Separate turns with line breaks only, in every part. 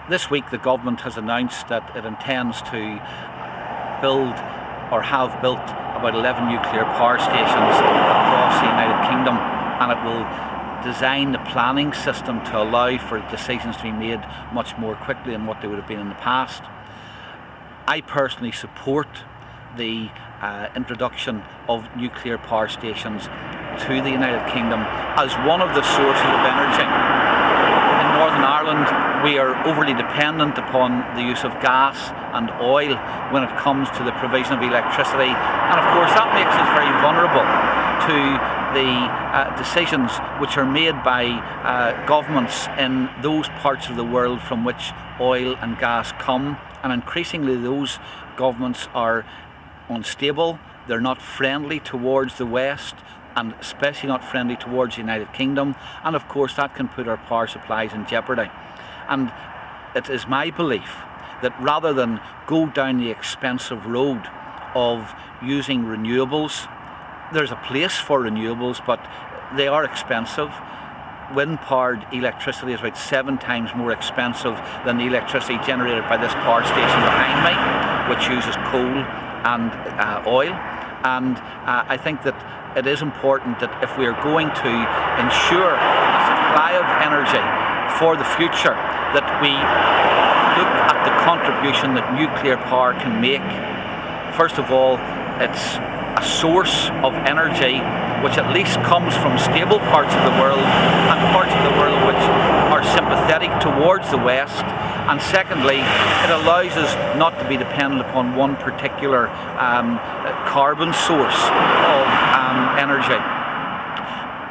This week the government has announced that it intends to build or have built about 11 nuclear power stations across the United Kingdom, and it will design the planning system to allow for decisions to be made much more quickly than what they would have been in the past. I personally support the introduction of nuclear power stations to the United Kingdom as one of the sources of energy. In Northern Ireland, we are overly dependent upon the use of gas and oil when it comes to the provision of electricity, and of course that makes us very vulnerable to the decisions which are made by governments in those parts of the world from which oil and gas come, and increasingly those governments are unstable. They're not friendly towards the West, and especially not friendly towards the United Kingdom, and of course that can put our power supplies in jeopardy. And it is my belief that rather than go down the expensive road of using renewables, there's a place for renewables, but they are expensive. Wind-powered electricity is about 7 times more expensive than the electricity generated by this power station behind me, which uses coal and oil. And I think that it is important that if we are going to ensure a supply of energy for the future, that we look at the contribution that nuclear power can make. First of all, it's a source of energy which at least comes from stable parts of the world and parts of the world which are sympathetic towards the West. And secondly, it allows us not to be dependent upon one particular carbon source of energy.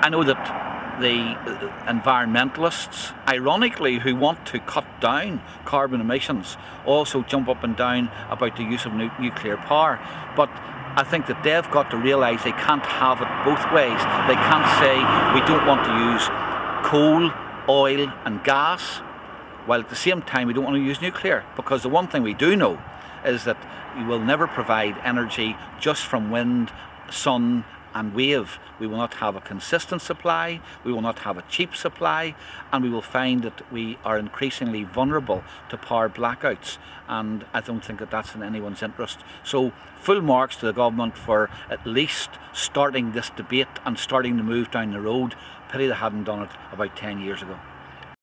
I know that the environmentalists, ironically, who want to cut down carbon emissions, also jump up and down about the use of nuclear power. But I think that they've got to realise they can't have it both ways. They can't say we don't want to use coal, oil and gas, while at the same time we don't want to use nuclear. Because the one thing we do know is that you will never provide energy just from wind, sun and wave. We will not have a consistent supply, we will not have a cheap supply, and we will find that we are increasingly vulnerable to power blackouts, and I don't think that that's in anyone's interest. So full marks to the government for at least starting this debate and starting to move down the road. Pity they hadn't done it about 10 years ago.